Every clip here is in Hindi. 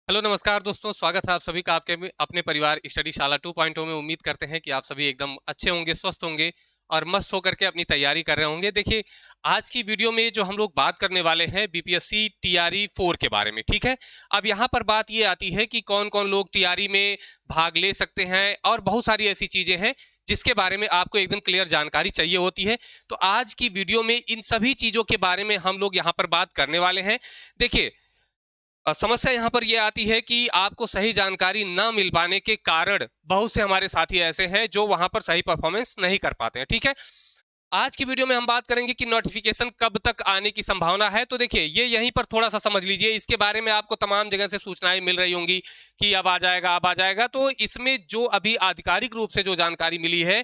हेलो नमस्कार दोस्तों, स्वागत है आप सभी का आपके अपने परिवार स्टडी शाला 2.0 में। उम्मीद करते हैं कि आप सभी एकदम अच्छे होंगे, स्वस्थ होंगे और मस्त होकर के अपनी तैयारी कर रहे होंगे। देखिए, आज की वीडियो में जो हम लोग बात करने वाले हैं बीपीएससी टीआरई 4 के बारे में, ठीक है। अब यहाँ पर बात ये आती है कि कौन कौन लोग टीआरई में भाग ले सकते हैं और बहुत सारी ऐसी चीजें हैं जिसके बारे में आपको एकदम क्लियर जानकारी चाहिए होती है। तो आज की वीडियो में इन सभी चीजों के बारे में हम लोग यहाँ पर बात करने वाले हैं। देखिए, समस्या यहाँ पर यह आती है कि आपको सही जानकारी ना मिल पाने के कारण बहुत से हमारे साथी ऐसे हैं जो वहां पर सही परफॉर्मेंस नहीं कर पाते हैं, ठीक है। आज की वीडियो में हम बात करेंगे कि नोटिफिकेशन कब तक आने की संभावना है। तो देखिए, ये यहीं पर थोड़ा सा समझ लीजिए, इसके बारे में आपको तमाम जगह से सूचनाएं मिल रही होंगी कि अब आ जाएगा, अब आ जाएगा। तो इसमें जो अभी आधिकारिक रूप से जो जानकारी मिली है,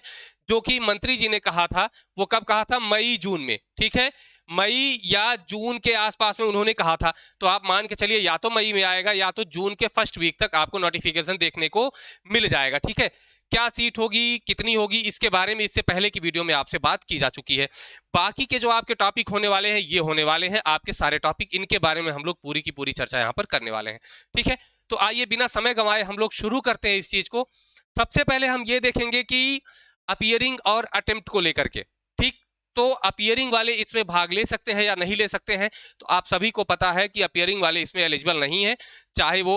जो कि मंत्री जी ने कहा था, वो कब कहा था? मई जून में, ठीक है। मई या जून के आसपास में उन्होंने कहा था। तो आप मान के चलिए, या तो मई में आएगा या तो जून के फर्स्ट वीक तक आपको नोटिफिकेशन देखने को मिल जाएगा, ठीक है। क्या सीट होगी, कितनी होगी, इसके बारे में इससे पहले की वीडियो में आपसे बात की जा चुकी है। बाकी के जो आपके टॉपिक होने वाले हैं, ये होने वाले हैं आपके सारे टॉपिक, इनके बारे में हम लोग पूरी की पूरी चर्चा यहाँ पर करने वाले हैं, ठीक है। तो आइए बिना समय गंवाए हम लोग शुरू करते हैं इस चीज को। सबसे पहले हम ये देखेंगे कि अपियरिंग और अटेम्प्ट को लेकर के, ठीक। तो अपियरिंग वाले इसमें भाग ले सकते हैं या नहीं ले सकते हैं? तो आप सभी को पता है कि अपियरिंग वाले इसमें एलिजिबल नहीं है, चाहे वो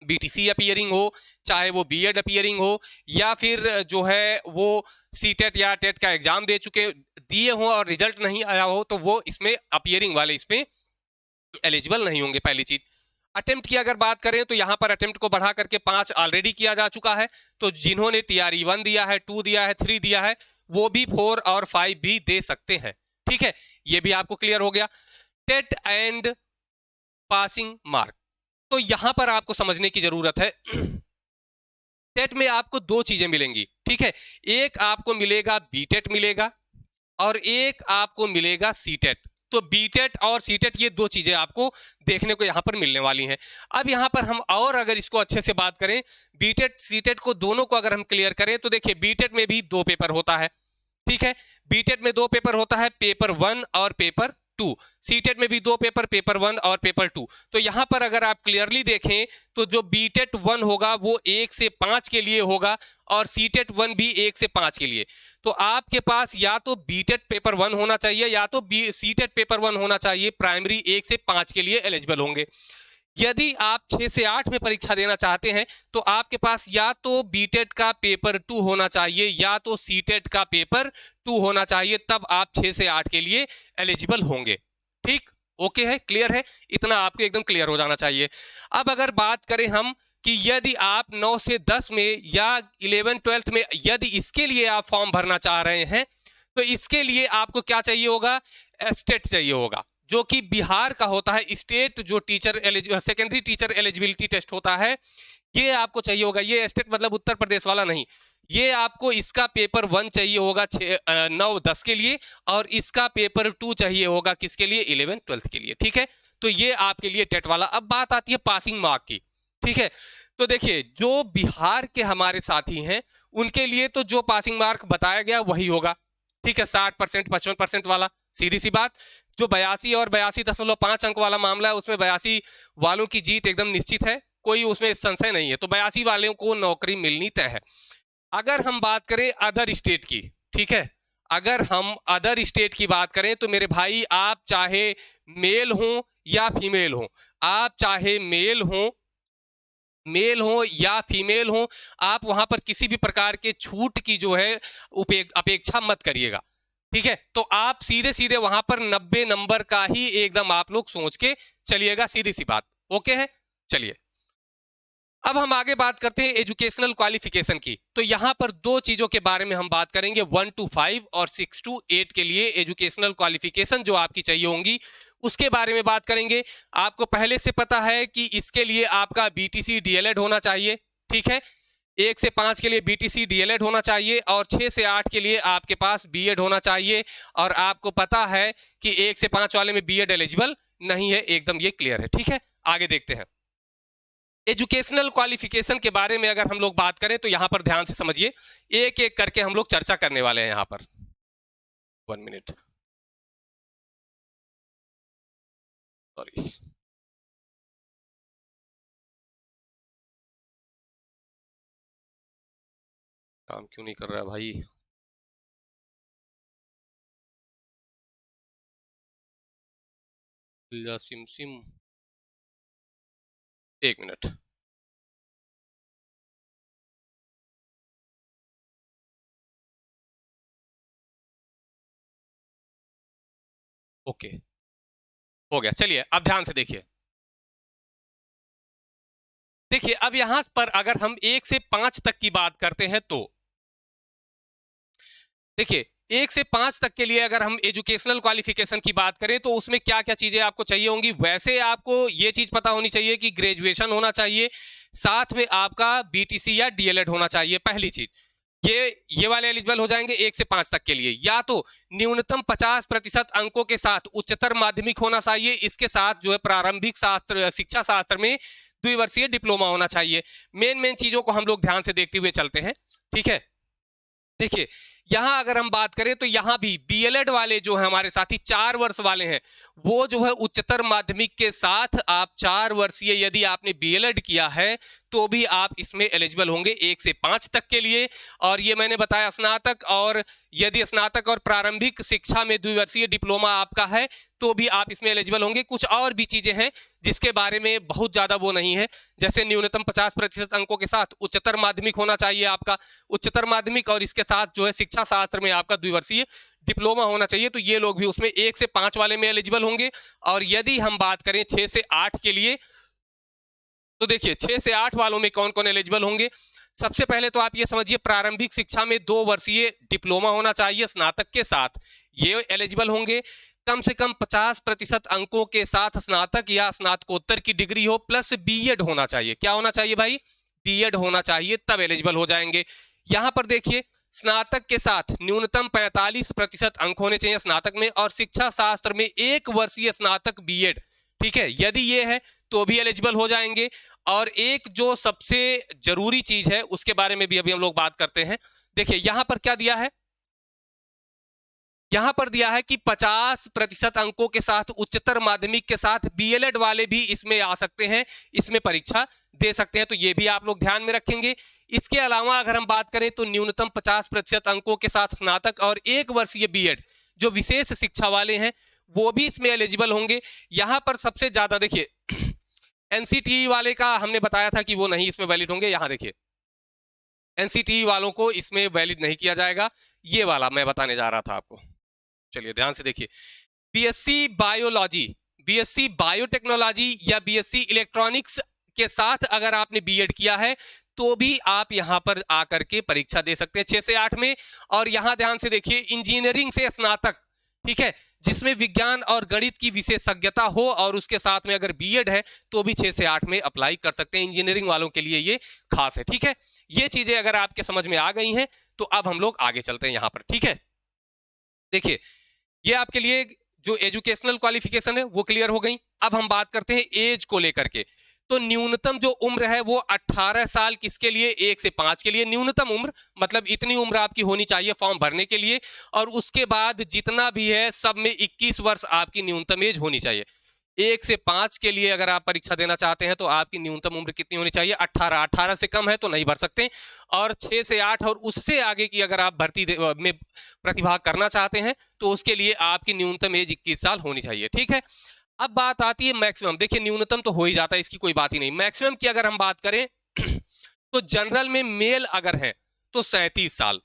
बीटीसी अपियरिंग हो, चाहे वो बीएड अपियरिंग हो, या फिर जो है वो सीटेट या टेट का एग्जाम दे चुके दिए हो और रिजल्ट नहीं आया हो, तो वो इसमें अपियरिंग वाले इसमें एलिजिबल नहीं होंगे, पहली चीज। अटेम्प्ट की अगर बात करें तो यहाँ पर अटेम्प्ट को बढ़ा करके 5 ऑलरेडी किया जा चुका है। तो जिन्होंने टीआरई 1 दिया है, 2 दिया है, 3 दिया है, वो भी 4 और 5 भी दे सकते हैं, ठीक है। ये भी आपको क्लियर हो गया। टेट एंड पासिंग मार्क, तो यहां पर आपको समझने की जरूरत है। टेट में आपको दो चीजें मिलेंगी, ठीक है। एक आपको मिलेगा बीटेट मिलेगा और एक आपको मिलेगा सीटेट। तो बीटेट और सीटेट, ये दो चीजें आपको देखने को यहां पर मिलने वाली हैं। अब यहां पर हम और अगर इसको अच्छे से बात करें, बीटेट सीटेट को दोनों को अगर हम क्लियर करें, तो देखिए बीटेट में भी 2 पेपर होता है, ठीक है। बीटेट में 2 पेपर होता है, पेपर 1 और पेपर 2। सीटेट में भी 2 पेपर, पेपर 1 और पेपर 2। तो यहां पर अगर आप क्लियरली देखें तो जो बीटेट 1 होगा वो 1 से 5 के लिए होगा और सीटेट 1 भी 1 से 5 के लिए। तो आपके पास या तो बीटेट पेपर 1 होना चाहिए या तो सीटेट पेपर 1 होना चाहिए, प्राइमरी 1 से 5 के लिए एलिजिबल होंगे। यदि आप 6 से 8 में परीक्षा देना चाहते हैं तो आपके पास या तो बीटेट का पेपर 2 होना चाहिए या तो सीटेट का पेपर 2 होना चाहिए, तब आप 6 से 8 के लिए एलिजिबल होंगे, ठीक। ओके है, क्लियर है, इतना आपको एकदम क्लियर हो जाना चाहिए। अब अगर बात करें हम कि यदि आप 9 से 10 में या 11-12 में यदि इसके लिए आप फॉर्म भरना चाह रहे हैं, तो इसके लिए आपको क्या चाहिए होगा? एस्टेट चाहिए होगा, जो कि बिहार का होता है। स्टेट जो teacher secondary teacher eligibility test होता है, ये आपको चाहिए होगा। ये स्टेट मतलब उत्तर प्रदेश वाला नहीं, ये आपको इसका पेपर 1 चाहिए होगा 9-10 के लिए, और इसका पेपर 2 चाहिए होगा किसके लिए? 11-12 के लिए, ठीक है। तो ये आपके लिए टेट वाला। अब बात आती है पासिंग मार्क की, ठीक है। तो देखिए, जो बिहार के हमारे साथी हैं उनके लिए तो जो पासिंग मार्क बताया गया वही होगा, ठीक है। 60%, 55% वाला, सीधी सी बात। जो 82 और 82.5 अंक वाला मामला है, उसमें 82 वालों की जीत एकदम निश्चित है, कोई उसमें संशय नहीं है। तो 82 वालों को नौकरी मिलनी तय है। अगर हम बात करें अदर स्टेट की, ठीक है, अगर हम अदर स्टेट की बात करें तो मेरे भाई, आप चाहे मेल हो या फीमेल हो, आप चाहे मेल हो या फीमेल हो, आप वहां पर किसी भी प्रकार के छूट की जो है अपेक्षा मत करिएगा, ठीक है। तो आप सीधे सीधे वहां पर 90 नंबर का ही एकदम आप लोग सोच के चलिएगा, सीधी सी बात। ओके है, चलिए। अब हम आगे बात करते हैं एजुकेशनल क्वालिफिकेशन की। तो यहां पर दो चीजों के बारे में हम बात करेंगे, 1 to 5 और 6 to 8 के लिए एजुकेशनल क्वालिफिकेशन जो आपकी चाहिए होंगी, उसके बारे में बात करेंगे। आपको पहले से पता है कि इसके लिए आपका बीटीसी डीएलएड होना चाहिए, ठीक है। 1 से 5 के लिए बीटीसी डीएलएड होना चाहिए और 6 से 8 के लिए आपके पास बीएड होना चाहिए। और आपको पता है कि 1 से 5 वाले में बीएड एलिजिबल नहीं है, एकदम ये क्लियर है, ठीक है। आगे देखते हैं। एजुकेशनल क्वालिफिकेशन के बारे में अगर हम लोग बात करें तो यहां पर ध्यान से समझिए, एक एक करके हम लोग चर्चा करने वाले हैं यहां पर। 1 मिनट, सॉरी। काम क्यों नहीं कर रहा है भाई? SIM SIM, 1 minute. ओके, हो गया। चलिए अब ध्यान से देखिए। देखिए अब यहां पर अगर हम 1 से 5 तक की बात करते हैं तो देखिए 1 से 5 तक के लिए अगर हम एजुकेशनल क्वालिफिकेशन की बात करें तो उसमें क्या क्या चीजें आपको चाहिए होंगी। वैसे आपको ये चीज पता होनी चाहिए कि ग्रेजुएशन होना चाहिए, साथ में आपका बीटीसी या डीएलएड होना चाहिए। पहली चीज ये वाले एलिजिबल हो जाएंगे 1 से 5 तक के लिए। या तो न्यूनतम 50% अंकों के साथ उच्चतर माध्यमिक होना चाहिए, इसके साथ जो है प्रारंभिक शास्त्र शिक्षा शास्त्र में द्विवर्षीय डिप्लोमा होना चाहिए। मेन चीजों को हम लोग ध्यान से देखते हुए चलते हैं, ठीक है। देखिए यहां अगर हम बात करें तो यहां भी बीएलएड वाले जो है हमारे साथी 4 वर्ष वाले हैं, वो जो है उच्चतर माध्यमिक के साथ आप 4 वर्षीय यदि आपने बीएलएड किया है तो भी आप इसमें एलिजिबल होंगे 1 से 5 तक के लिए। और ये मैंने बताया स्नातक, और यदि स्नातक और प्रारंभिक शिक्षा में द्विवर्षीय डिप्लोमा आपका है तो भी आप इसमें एलिजिबल होंगे। कुछ और भी चीजें हैं जिसके बारे में बहुत ज्यादा वो नहीं है, जैसे न्यूनतम 50% अंकों के साथ उच्चतर माध्यमिक होना चाहिए आपका, उच्चतर माध्यमिक और इसके साथ जो है शिक्षा शास्त्र में आपका द्विवर्षीय डिप्लोमा होना चाहिए। तो ये लोग भी उसमें 1 से 5 वाले में एलिजिबल होंगे। और यदि हम बात करें 6 से 8 के लिए तो देखिए 6 से 8 वालों में कौन कौन एलिजिबल होंगे। सबसे पहले तो आप ये समझिए प्रारंभिक शिक्षा में 2 वर्षीय डिप्लोमा होना चाहिए स्नातक के साथ, ये एलिजिबल होंगे। कम से कम 50% अंकों के साथ स्नातक या स्नातकोत्तर की डिग्री हो, प्लस बीएड होना चाहिए। क्या होना चाहिए भाई? बीएड होना चाहिए, तब एलिजिबल हो जाएंगे। यहां पर देखिए स्नातक के साथ न्यूनतम 45% अंक होने चाहिए स्नातक में, और शिक्षा शास्त्र में 1 वर्षीय स्नातक बीएड, ठीक है, यदि ये है तो भी एलिजिबल हो जाएंगे। और एक जो सबसे जरूरी चीज है उसके बारे में भी अभी हम लोग बात करते हैं। देखिए यहां पर क्या दिया है, यहां पर दिया है कि 50% अंकों के साथ उच्चतर माध्यमिक के साथ बीएलएड वाले भी इसमें आ सकते हैं, इसमें परीक्षा दे सकते हैं। तो ये भी आप लोग ध्यान में रखेंगे। इसके अलावा अगर हम बात करें तो न्यूनतम 50% अंकों के साथ स्नातक और 1 वर्षीय बीएड जो विशेष शिक्षा वाले हैं वो भी इसमें एलिजिबल होंगे। यहां पर सबसे ज्यादा देखिए एनसीटीई वाले का हमने बताया था कि वो नहीं इसमें वैलिड होंगे। यहां देखिए एनसीटीई वालों को इसमें वैलिड नहीं किया जाएगा, ये वाला मैं बताने जा रहा था आपको। चलिए ध्यान से देखिए, बीएससी बायोलॉजी, बीएससी बायोटेक्नोलॉजी या बीएससी इलेक्ट्रॉनिक्स के साथ अगर आपने बीएड किया है तो भी आप यहां पर आकर के परीक्षा दे सकते हैं 6 से 8 में। और यहां ध्यान से देखिए इंजीनियरिंग से स्नातक, ठीक है, जिसमें विज्ञान और गणित की विशेषज्ञता हो और उसके साथ में अगर बीएड है तो भी 6 से 8 में अप्लाई कर सकते हैं। इंजीनियरिंग वालों के लिए ये खास है, ठीक है। ये चीजें अगर आपके समझ में आ गई हैं तो अब हम लोग आगे चलते हैं यहां पर, ठीक है। देखिए ये आपके लिए जो एजुकेशनल क्वालिफिकेशन है वो क्लियर हो गई। अब हम बात करते हैं एज को लेकर के। तो न्यूनतम जो उम्र है वो 18 साल किसके लिए? 1 से 5 के लिए न्यूनतम उम्र, मतलब इतनी उम्र आपकी होनी चाहिए फॉर्म भरने के लिए। और उसके बाद जितना भी है सब में 21 वर्ष आपकी न्यूनतम एज होनी चाहिए। 1 से 5 के लिए अगर आप परीक्षा देना चाहते हैं तो आपकी न्यूनतम उम्र कितनी होनी चाहिए? 18। 18 से कम है तो नहीं भर सकते। और 6 से 8 और उससे आगे की अगर आप भर्ती में प्रतिभाग करना चाहते हैं तो उसके लिए आपकी न्यूनतम एज 21 साल होनी चाहिए, ठीक है। अब बात आती है मैक्सिमम। देखिए न्यूनतम तो हो ही जाता है, इसकी कोई बात ही नहीं। मैक्सिमम की अगर हम बात करें तो जनरल में मेल अगर है तो 37 साल,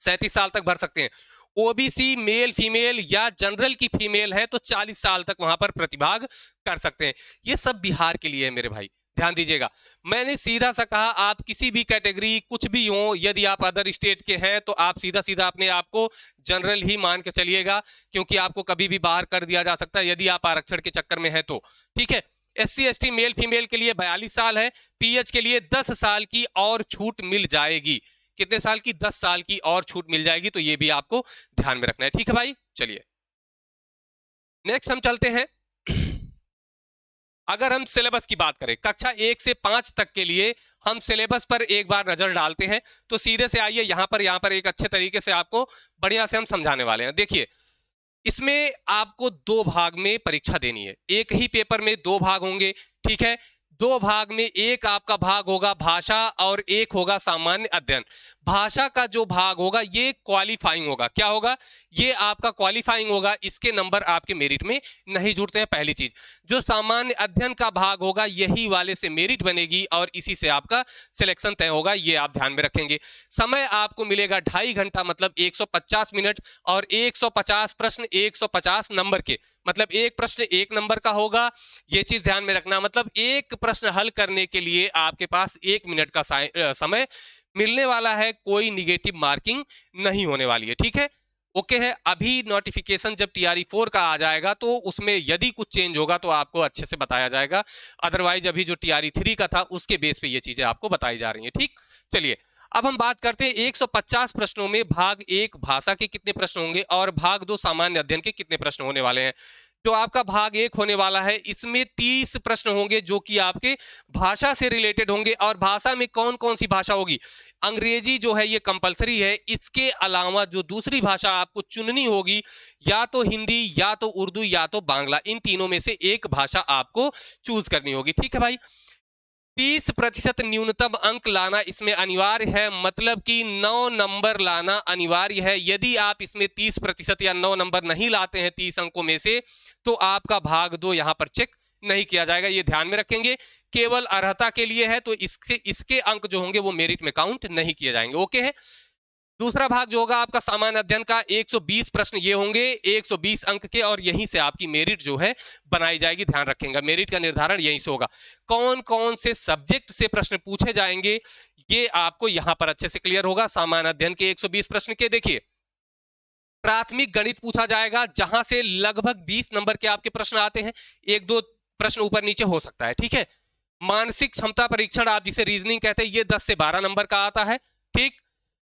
37 साल तक भर सकते हैं। ओबीसी मेल फीमेल या जनरल की फीमेल है तो 40 साल तक वहां पर प्रतिभाग कर सकते हैं। ये सब बिहार के लिए है मेरे भाई, ध्यान दीजिएगा। मैंने सीधा सा कहा आप किसी भी कैटेगरी कुछ भी हो, यदि आप अदर स्टेट के हैं तो आप सीधा सीधा अपने आप को जनरल ही मान के चलिएगा, क्योंकि आपको कभी भी बाहर कर दिया जा सकता है यदि आप आरक्षण के चक्कर में है तो, ठीक है। SC ST मेल फीमेल के लिए 42 साल है। PH के लिए 10 साल की और छूट मिल जाएगी। कितने साल की? 10 साल की और छूट मिल जाएगी। तो ये भी आपको ध्यान में रखना है, ठीक है भाई। चलिए नेक्स्ट हम चलते हैं। अगर हम सिलेबस की बात करें कक्षा 1 से 5 तक के लिए, हम सिलेबस पर एक बार नजर डालते हैं। तो सीधे से आइए यहां पर एक अच्छे तरीके से आपको बढ़िया से हम समझाने वाले हैं। देखिए इसमें आपको 2 भाग में परीक्षा देनी है, एक ही पेपर में 2 भाग होंगे, ठीक है। दो भाग में एक आपका भाग होगा भाषा और एक होगा सामान्य अध्ययन। भाषा का जो भाग होगा ये क्वालिफाइंग होगा। क्या होगा? ये आपका क्वालिफाइंग होगा, इसके नंबर आपके मेरिट में नहीं जुड़ते हैं, पहली चीज। जो सामान्य अध्ययन का भाग होगा यही वाले से मेरिट बनेगी और इसी से आपका सिलेक्शन तय होगा, ये आप ध्यान में रखेंगे। समय आपको मिलेगा 2.5 घंटा, मतलब 150 मिनट, और 150 प्रश्न 150 नंबर के, मतलब एक प्रश्न 1 नंबर का होगा, ये चीज ध्यान में रखना। मतलब एक प्रश्न हल करने के लिए आपके पास 1 मिनट का समय मिलने वाला है, कोई निगेटिव मार्किंग नहीं होने वाली है, ठीक है, ओके है। अभी नोटिफिकेशन जब TRE 4 का आ जाएगा तो उसमें यदि कुछ चेंज होगा तो आपको अच्छे से बताया जाएगा, अदरवाइज अभी जो TRE 3 का था उसके बेस पे ये चीजें आपको बताई जा रही हैं, ठीक। चलिए अब हम बात करते हैं 150 प्रश्नों में भाग 1 भाषा के कितने प्रश्न होंगे और भाग 2 सामान्य अध्ययन के कितने प्रश्न होने वाले हैं। जो आपका भाग 1 होने वाला है इसमें 30 प्रश्न होंगे जो कि आपके भाषा से रिलेटेड होंगे। और भाषा में कौन कौन सी भाषा होगी? अंग्रेजी जो है ये कंपलसरी है, इसके अलावा जो दूसरी भाषा आपको चुननी होगी या तो हिंदी या तो उर्दू या तो बांग्ला, इन तीनों में से एक भाषा आपको चूज करनी होगी, ठीक है भाई। 30% न्यूनतम अंक लाना इसमें अनिवार्य है, मतलब कि 9 नंबर लाना अनिवार्य है। यदि आप इसमें 30% या 9 नंबर नहीं लाते हैं 30 अंकों में से तो आपका भाग 2 यहां पर चेक नहीं किया जाएगा, ये ध्यान में रखेंगे। केवल अर्हता के लिए है तो इसके अंक जो होंगे वो मेरिट में काउंट नहीं किए जाएंगे, ओके है। दूसरा भाग जो होगा आपका सामान्य अध्ययन का, 120 प्रश्न ये होंगे 120 अंक के, और यहीं से आपकी मेरिट जो है बनाई जाएगी, ध्यान रखेंगे। मेरिट का निर्धारण यहीं से होगा। कौन कौन से सब्जेक्ट से प्रश्न पूछे जाएंगे ये आपको यहां पर अच्छे से क्लियर होगा। सामान्य अध्ययन के 120 प्रश्न के देखिए, प्राथमिक गणित पूछा जाएगा जहां से लगभग 20 नंबर के आपके प्रश्न आते हैं, 1-2 प्रश्न ऊपर नीचे हो सकता है, ठीक है। मानसिक क्षमता परीक्षण आप जिसे रीजनिंग कहते हैं ये 10 से 12 नंबर का आता है, ठीक।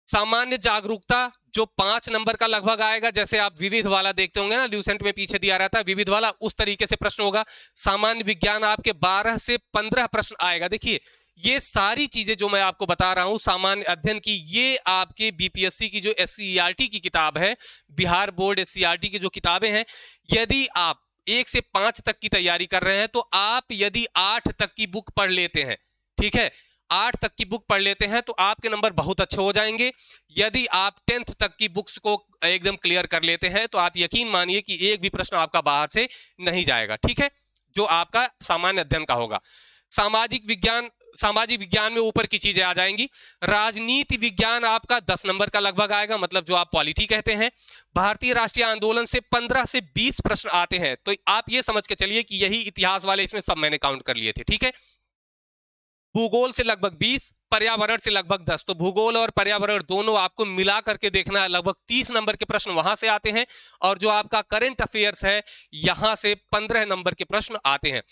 सामान्य जागरूकता जो 5 नंबर का लगभग आएगा, जैसे आप विविध वाला देखते होंगे ना, ल्यूसेंट में पीछे दिया रहता है विविध वाला, उस तरीके से प्रश्न होगा। सामान्य विज्ञान आपके 12 से 15 प्रश्न आएगा। देखिए ये सारी चीजें जो मैं आपको बता रहा हूं सामान्य अध्ययन की, ये आपके BPSC की जो SCERT की किताब है, बिहार बोर्ड SCERT की जो किताबें हैं, यदि आप 1 से 5 तक की तैयारी कर रहे हैं तो आप यदि 8 तक की बुक पढ़ लेते हैं, ठीक है, 8 तक की बुक पढ़ लेते हैं तो आपके नंबर बहुत अच्छे हो जाएंगे। यदि आप 10th तक की बुक्स को एकदम क्लियर कर लेते हैं तो आप यकीन मानिए कि एक भी प्रश्न आपका बाहर से नहीं जाएगा, ठीक है, जो आपका सामान्य अध्ययन का होगा। सामाजिक विज्ञान में ऊपर की चीजें आ जाएंगी। राजनीति विज्ञान आपका 10 नंबर का लगभग आएगा, मतलब जो आप पॉलिटी कहते हैं। भारतीय राष्ट्रीय आंदोलन से 15 से 20 प्रश्न आते हैं, तो आप ये समझ के चलिए कि यही इतिहास वाले इसमें सब मैंने काउंट कर लिए थे, ठीक है। भूगोल से लगभग 20, पर्यावरण से लगभग 10, तो भूगोल और पर्यावरण दोनों आपको मिला करके देखना है, लगभग 30 नंबर के प्रश्न वहां से आते हैं। और जो आपका करंट अफेयर्स है यहां से 15 नंबर के प्रश्न आते हैं।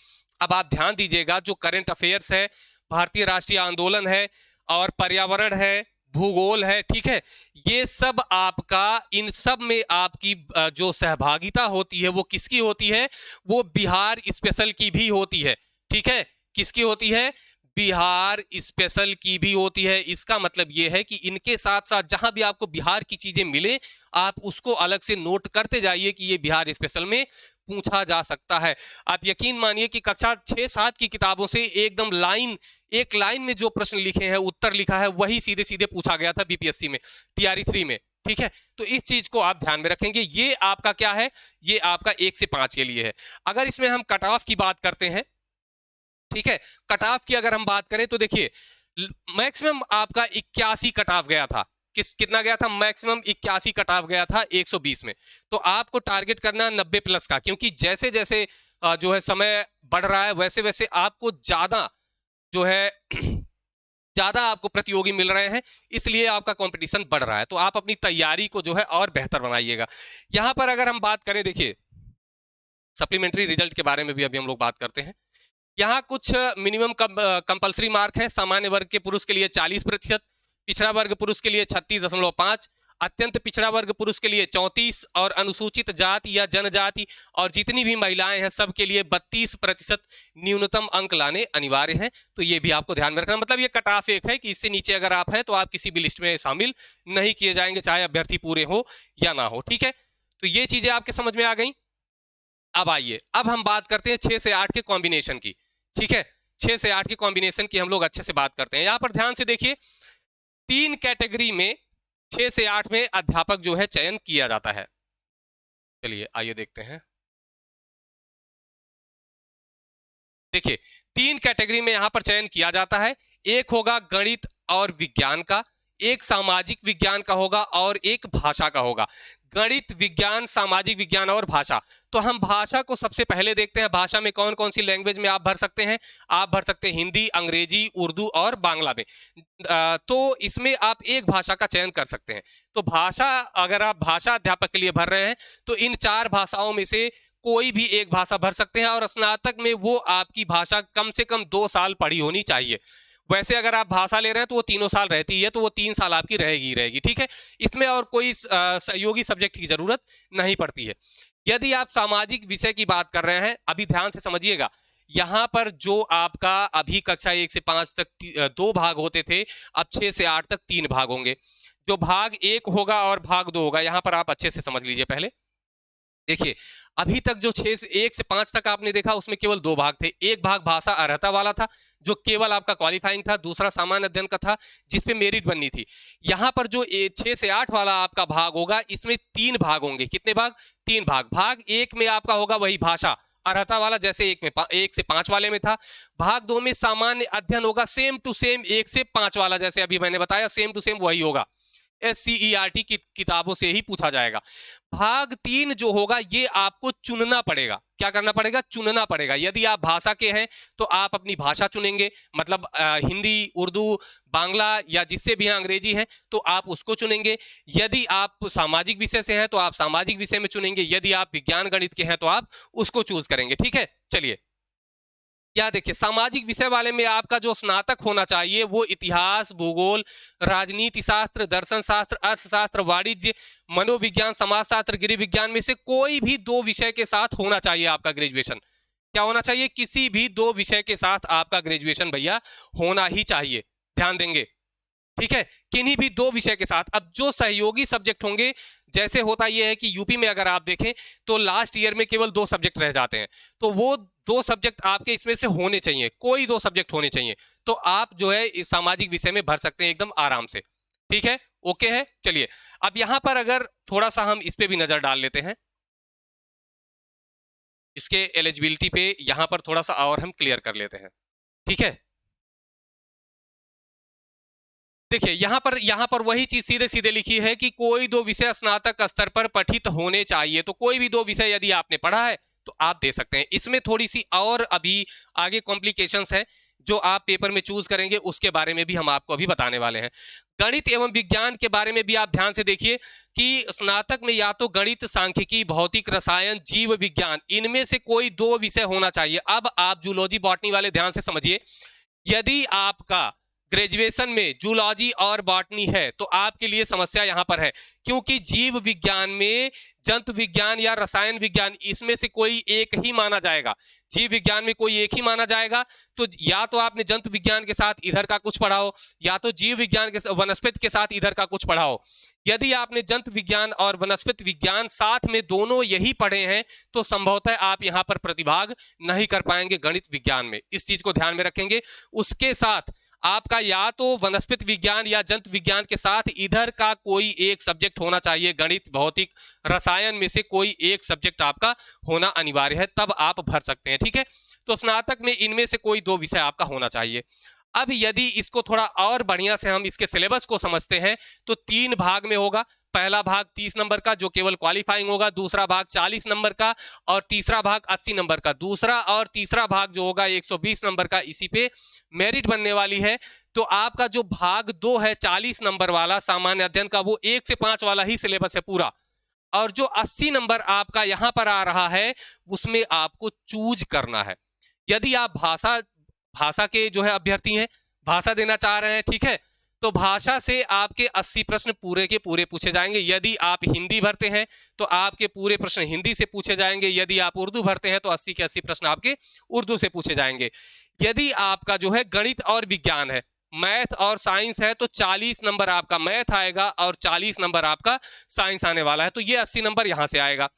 अब आप ध्यान दीजिएगा, जो करंट अफेयर्स है, भारतीय राष्ट्रीय आंदोलन है और पर्यावरण है, भूगोल है, ठीक है, ये सब आपका, इन सब में आपकी जो सहभागिता होती है वो किसकी होती है? वो बिहार स्पेशल की भी होती है, ठीक है। किसकी होती है? बिहार स्पेशल की भी होती है। इसका मतलब यह है कि इनके साथ साथ जहां भी आपको बिहार की चीजें मिले आप उसको अलग से नोट करते जाइए कि ये बिहार स्पेशल में पूछा जा सकता है। आप यकीन मानिए कि कक्षा 6-7 की किताबों से एकदम एक लाइन में जो प्रश्न लिखे हैं, उत्तर लिखा है, वही सीधे सीधे पूछा गया था BPSC में, TRE 3 में, ठीक है। तो इस चीज को आप ध्यान में रखेंगे। ये आपका क्या है? ये आपका 1 से 5 के लिए है। अगर इसमें हम कट ऑफ की बात करते हैं, ठीक है, कट ऑफ की अगर हम बात करें तो देखिए मैक्सिमम आपका 81 कट ऑफ गया था। कितना गया था? मैक्सिमम 81 कट ऑफ गया था 120 में। तो आपको टारगेट करना 90 प्लस का, क्योंकि जैसे जैसे जो है समय बढ़ रहा है वैसे वैसे आपको ज्यादा जो है ज्यादा आपको प्रतियोगी मिल रहे हैं, इसलिए आपका कंपटीशन बढ़ रहा है। तो आप अपनी तैयारी को जो है और बेहतर बनाइएगा। यहां पर अगर हम बात करें, देखिए सप्लीमेंट्री रिजल्ट के बारे में भी अभी हम लोग बात करते हैं। यहाँ कुछ मिनिमम कंपलसरी मार्क है। सामान्य वर्ग के पुरुष के लिए 40%, पिछड़ा वर्ग पुरुष के लिए 36.5, अत्यंत पिछड़ा वर्ग पुरुष के लिए 34, और अनुसूचित जाति या जनजाति और जितनी भी महिलाएं हैं सबके लिए 32% न्यूनतम अंक लाने अनिवार्य हैं। तो ये भी आपको ध्यान में रखना, मतलब ये कट ऑफ एक है कि इससे नीचे अगर आप हैं तो आप किसी भी लिस्ट में शामिल नहीं किए जाएंगे, चाहे अभ्यर्थी पूरे हो या ना हो, ठीक है। तो ये चीजें आपके समझ में आ गई। अब आइए, अब हम बात करते हैं 6 से 8 के कॉम्बिनेशन की, ठीक है। 6 से 8 की कॉम्बिनेशन की हम लोग अच्छे से बात करते हैं। यहाँ पर ध्यान से देखिए, 3 कैटेगरी में 6 से 8 में अध्यापक जो है चयन किया जाता है। चलिए आइए देखते हैं। देखिए, 3 कैटेगरी में यहाँ पर चयन किया जाता है। एक होगा गणित और विज्ञान का, एक सामाजिक विज्ञान का होगा और एक भाषा का होगा। गणित, विज्ञान, सामाजिक विज्ञान और भाषा। तो हम भाषा को सबसे पहले देखते हैं। भाषा में कौन कौन सी लैंग्वेज में आप भर सकते हैं? आप भर सकते हैं हिंदी, अंग्रेजी, उर्दू और बांग्ला में। तो इसमें आप एक भाषा का चयन कर सकते हैं। तो भाषा, अगर आप भाषा अध्यापक के लिए भर रहे हैं तो इन 4 भाषाओं में से कोई भी एक भाषा भर सकते हैं, और स्नातक में वो आपकी भाषा कम से कम 2 साल पढ़ी होनी चाहिए। वैसे अगर आप भाषा ले रहे हैं तो वो 3 साल रहती है, तो वो 3 साल आपकी रहेगी रहेगी, ठीक है। इसमें और कोई सहयोगी सब्जेक्ट की जरूरत नहीं पड़ती है। यदि आप सामाजिक विषय की बात कर रहे हैं, अभी ध्यान से समझिएगा, यहाँ पर जो आपका अभी कक्षा 1 से 5 तक 2 भाग होते थे, अब 6 से 8 तक 3 भाग होंगे। जो भाग 1 होगा और भाग 2 होगा, यहाँ पर आप अच्छे से समझ लीजिए। पहले देखिए, अभी तक जो 1 से 5 तक आपने देखा, उसमें केवल 2 भाग थे। एक भाग भाषा अर्हता वाला था, जो केवल आपका क्वालिफाइंग था। दूसरा सामान्य अध्ययन का था, जिसपे मेरिट बननी थी। यहाँ पर जो 6 से 8 वाला आपका भाग होगा, इसमें 3 भाग होंगे। कितने भाग? 3 भाग। भाग 1 में आपका होगा वही भाषा अर्हता वाला, जैसे 1 से 5 वाले में था। भाग 2 में सामान्य अध्ययन होगा, सेम टू सेम 1 से 5 वाला, जैसे अभी मैंने बताया, सेम टू सेम वही होगा। SCERT की किताबों से ही पूछा जाएगा। भाग 3 जो होगा, ये आपको चुनना पड़ेगा। क्या करना पड़ेगा? चुनना पड़ेगा। यदि आप भाषा के हैं तो आप अपनी भाषा चुनेंगे, मतलब हिंदी, उर्दू, बांग्ला या जिससे भी अंग्रेजी है तो आप उसको चुनेंगे। यदि आप सामाजिक विषय से हैं तो आप सामाजिक विषय में चुनेंगे। यदि आप विज्ञान गणित के हैं तो आप उसको चूज करेंगे, ठीक है। चलिए, क्या देखिए, सामाजिक विषय वाले में आपका जो स्नातक होना चाहिए वो इतिहास, भूगोल, राजनीति शास्त्र, दर्शन शास्त्र, अर्थशास्त्र, वाणिज्य, मनोविज्ञान, समाजशास्त्र, गृह विज्ञान में से कोई भी 2 विषय के साथ होना चाहिए आपका ग्रेजुएशन। क्या होना चाहिए? किसी भी 2 विषय के साथ आपका ग्रेजुएशन भैया होना ही चाहिए। ध्यान देंगे, ठीक है। किन्हीं भी 2 विषय के साथ। अब जो सहयोगी सब्जेक्ट होंगे, जैसे होता यह है कि यूपी में अगर आप देखें तो लास्ट ईयर में केवल 2 सब्जेक्ट रह जाते हैं, तो वो 2 सब्जेक्ट आपके इसमें से होने चाहिए, कोई 2 सब्जेक्ट होने चाहिए। तो आप जो है इस सामाजिक विषय में भर सकते हैं एकदम आराम से, ठीक है। ओके है। चलिए, अब यहां पर अगर थोड़ा सा हम इस पे भी नजर डाल लेते हैं, इसके एलिजिबिलिटी पे यहां पर थोड़ा सा और हम क्लियर कर लेते हैं, ठीक है। देखिए, यहाँ पर वही चीज सीधे सीधे लिखी है कि कोई 2 विषय स्नातक स्तर पर पठित होने चाहिए। तो कोई भी 2 विषय यदि आपने पढ़ा है तो आप दे सकते हैं। इसमें थोड़ी सी और अभी आगे कॉम्प्लिकेशंस है, जो आप पेपर में चूज करेंगे उसके बारे में भी हम आपको अभी बताने वाले हैं। गणित एवं विज्ञान के बारे में भी आप ध्यान से देखिए कि स्नातक में या तो गणित, सांख्यिकी, भौतिक, रसायन, जीव विज्ञान, इनमें से कोई 2 विषय होना चाहिए। अब आप जूलॉजी, बॉटनी वाले ध्यान से समझिए, यदि आपका ग्रेजुएशन में जूलॉजी और बॉटनी है तो आपके लिए समस्या यहां पर है, क्योंकि जीव विज्ञान में जंतु विज्ञान या रसायन विज्ञान, इसमें से कोई एक ही माना जाएगा। जीव विज्ञान में कोई एक ही माना जाएगा। तो या तो आपने जंतु विज्ञान के साथ इधर का कुछ पढ़ा हो, या तो जीव विज्ञान के वनस्पति के साथ इधर का कुछ पढ़ा हो। यदि आपने जंतु विज्ञान और वनस्पति विज्ञान साथ में दोनों यही पढ़े हैं तो संभवतः आप यहां पर प्रतिभाग नहीं कर पाएंगे गणित विज्ञान में। इस चीज को ध्यान में रखेंगे। उसके साथ आपका या तो वनस्पति विज्ञान या जंतु विज्ञान के साथ इधर का कोई एक सब्जेक्ट होना चाहिए। गणित, भौतिक, रसायन में से कोई एक सब्जेक्ट आपका होना अनिवार्य है, तब आप भर सकते हैं, ठीक है। तो स्नातक में इनमें से कोई 2 विषय आपका होना चाहिए। अब यदि इसको थोड़ा और बढ़िया से हम इसके सिलेबस को समझते हैं तो 3 भाग में होगा। पहला भाग 30 नंबर का जो केवल क्वालिफाइंग होगा, दूसरा भाग 40 नंबर का और तीसरा भाग 80 नंबर का। दूसरा और तीसरा भाग जो होगा 120 नंबर का, इसी पे मेरिट बनने वाली है। तो आपका जो भाग 2 है 40 नंबर वाला सामान्य अध्ययन का, वो 1 से 5 वाला ही सिलेबस है पूरा। और जो 80 नंबर आपका यहां पर आ रहा है उसमें आपको चूज करना है। यदि आप भाषा के जो है अभ्यर्थी हैं, भाषा देना चाह रहे हैं, ठीक है, तो भाषा से आपके 80 प्रश्न पूरे के पूरे पूछे जाएंगे। यदि आप हिंदी भरते हैं तो आपके पूरे प्रश्न हिंदी से पूछे जाएंगे। यदि आप उर्दू भरते हैं तो 80 के 80 प्रश्न आपके उर्दू से पूछे जाएंगे। यदि आपका जो है गणित और विज्ञान है, मैथ और साइंस है, तो 40 नंबर आपका मैथ आएगा और 40 नंबर आपका साइंस आने वाला है। तो ये 80 नंबर यहां से आएगा।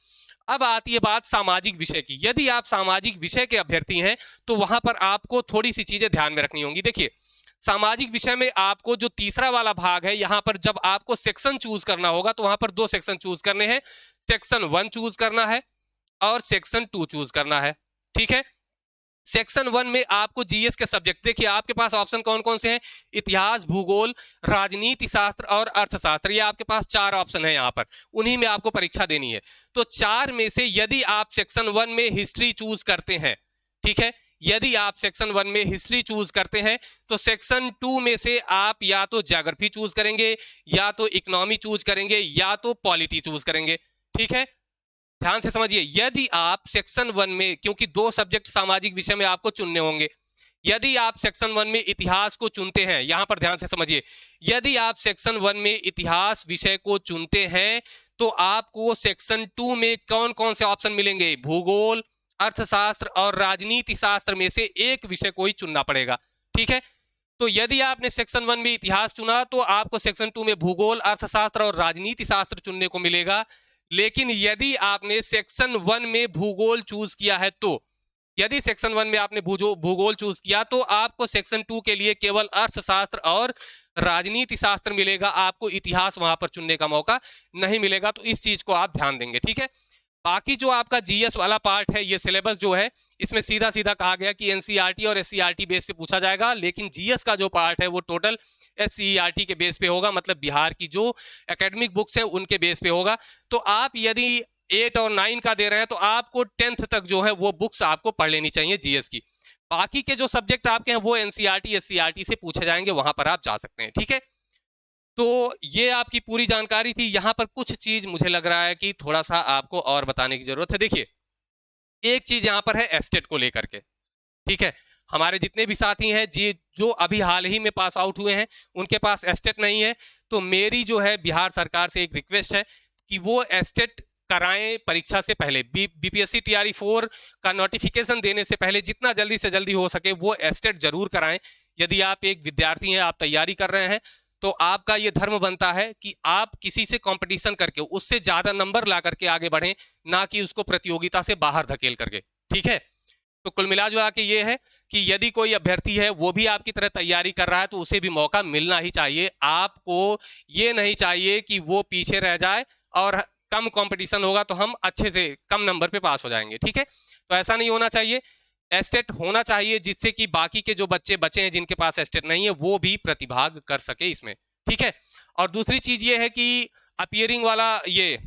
अब आती है बात सामाजिक विषय की। यदि आप सामाजिक विषय के अभ्यर्थी हैं तो वहां पर आपको थोड़ी सी चीजें ध्यान में रखनी होंगी। देखिए, सामाजिक विषय में आपको जो तीसरा वाला भाग है, यहां पर जब आपको सेक्शन चूज करना होगा तो वहां पर दो सेक्शन चूज करने हैं। सेक्शन 1 चूज करना है और सेक्शन 2 चूज करना है। ठीक है, सेक्शन 1 में आपको जीएस के सब्जेक्ट, देखिए आपके पास ऑप्शन कौन कौन से हैं, इतिहास, भूगोल, राजनीति शास्त्र और अर्थशास्त्र। ये आपके पास 4 ऑप्शन है, यहां पर उन्हीं में आपको परीक्षा देनी है। तो 4 में से यदि आप सेक्शन 1 में हिस्ट्री चूज करते हैं, ठीक है, यदि आप सेक्शन 1 में हिस्ट्री चूज करते हैं तो सेक्शन 2 में से आप या तो ज्योग्राफी चूज करेंगे, या तो इकोनॉमी चूज करेंगे, या तो पॉलिटी चूज करेंगे। ठीक है, ध्यान से समझिए, यदि आप सेक्शन 1 में, क्योंकि 2 सब्जेक्ट सामाजिक विषय में आपको चुनने होंगे, यदि आप सेक्शन 1 में इतिहास को चुनते हैं, यहां पर ध्यान से समझिए, यदि आप सेक्शन 1 में इतिहास विषय को चुनते हैं तो आपको सेक्शन 2 में कौन कौन से ऑप्शन मिलेंगे, भूगोल, अर्थशास्त्र और राजनीति शास्त्र में से एक विषय को ही चुनना पड़ेगा। ठीक है, तो यदि आपने सेक्शन 1 में इतिहास चुना तो आपको सेक्शन 2 में भूगोल, अर्थशास्त्र और राजनीति शास्त्र चुनने को मिलेगा। लेकिन यदि आपने सेक्शन 1 में भूगोल चूज किया है तो, यदि सेक्शन 1 में आपने भूगोल चूज किया तो आपको सेक्शन 2 के लिए केवल अर्थशास्त्र और राजनीति शास्त्र मिलेगा, आपको इतिहास वहां पर चुनने का मौका नहीं मिलेगा। तो इस चीज को आप ध्यान देंगे। ठीक है, बाकी जो आपका जीएस वाला पार्ट है, ये सिलेबस जो है इसमें सीधा सीधा कहा गया कि एनसीईआरटी और एससीईआरटी बेस पे पूछा जाएगा, लेकिन जीएस का जो पार्ट है वो टोटल एससीईआरटी के बेस पे होगा, मतलब बिहार की जो एकेडमिक बुक्स है उनके बेस पे होगा। तो आप यदि 8 और 9 का दे रहे हैं तो आपको 10th तक जो है वो बुक्स आपको पढ़ लेनी चाहिए जीएस की। बाकी के जो सब्जेक्ट आपके हैं वो एनसीईआरटी एससीईआरटी से पूछे जाएंगे, वहां पर आप जा सकते हैं। ठीक है, तो ये आपकी पूरी जानकारी थी। यहां पर कुछ चीज मुझे लग रहा है कि थोड़ा सा आपको और बताने की जरूरत है। देखिए, एक चीज यहां पर है एस्टेट को लेकर के। ठीक है, हमारे जितने भी साथी हैं जी जो अभी हाल ही में पास आउट हुए हैं उनके पास एस्टेट नहीं है, तो मेरी जो है बिहार सरकार से एक रिक्वेस्ट है कि वो एस्टेट कराएं परीक्षा से पहले। बीपीएससी टीआरई 4 का नोटिफिकेशन देने से पहले जितना जल्दी से जल्दी हो सके वो एस्टेट जरूर कराएं। यदि आप एक विद्यार्थी हैं, आप तैयारी कर रहे हैं, तो आपका ये धर्म बनता है कि आप किसी से कंपटीशन करके उससे ज्यादा नंबर ला करके आगे बढ़ें, ना कि उसको प्रतियोगिता से बाहर धकेल करके। ठीक है, तो कुल मिला जुला के ये है कि यदि कोई अभ्यर्थी है वो भी आपकी तरह तैयारी कर रहा है तो उसे भी मौका मिलना ही चाहिए। आपको ये नहीं चाहिए कि वो पीछे रह जाए और कम कंपटीशन होगा तो हम अच्छे से कम नंबर पे पास हो जाएंगे। ठीक है, तो ऐसा नहीं होना चाहिए। एस्टेट होना चाहिए जिससे कि बाकी के जो बच्चे बचे हैं जिनके पास एस्टेट नहीं है वो भी प्रतिभाग कर सके इसमें। ठीक है, और दूसरी चीज ये है कि अपीयरिंग वाला ये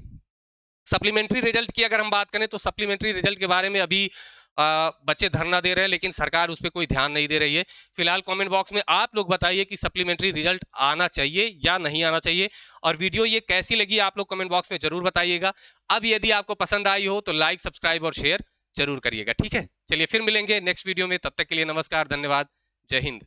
सप्लीमेंट्री रिजल्ट की अगर हम बात करें तो सप्लीमेंट्री रिजल्ट के बारे में अभी बच्चे धरना दे रहे हैं, लेकिन सरकार उस पर कोई ध्यान नहीं दे रही है। फिलहाल कमेंट बॉक्स में आप लोग बताइए कि सप्लीमेंट्री रिजल्ट आना चाहिए या नहीं आना चाहिए, और वीडियो ये कैसी लगी आप लोग कमेंट बॉक्स में जरूर बताइएगा। अब यदि आपको पसंद आई हो तो लाइक, सब्सक्राइब और शेयर जरूर करिएगा। ठीक है, चलिए फिर मिलेंगे नेक्स्ट वीडियो में, तब तक के लिए नमस्कार, धन्यवाद, जय हिंद।